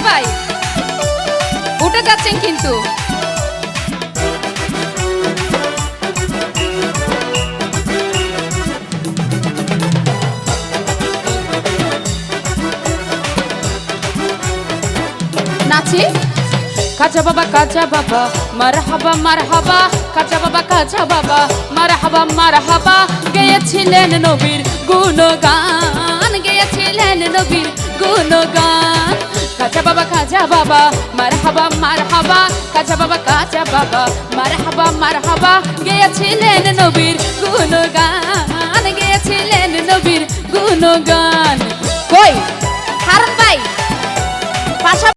ভাই উঠে যাচ্ছেন কিন্তু। নাচি কাজা বাবা মারহাবা মারহাবা, কাজা বাবা মারহাবা। গেয়েছিলেন নবীর গুণগান, গেয়েছিলেন নবীর গুণগান। কাজা বাবা মারহাবা মারহাবা, কাজা বাবা মারহাবা। গেয়েছিলেন নবীর গুণগান, গেয়েছিলেন নবীর গুণগান। কই হারুন ভাই পাশা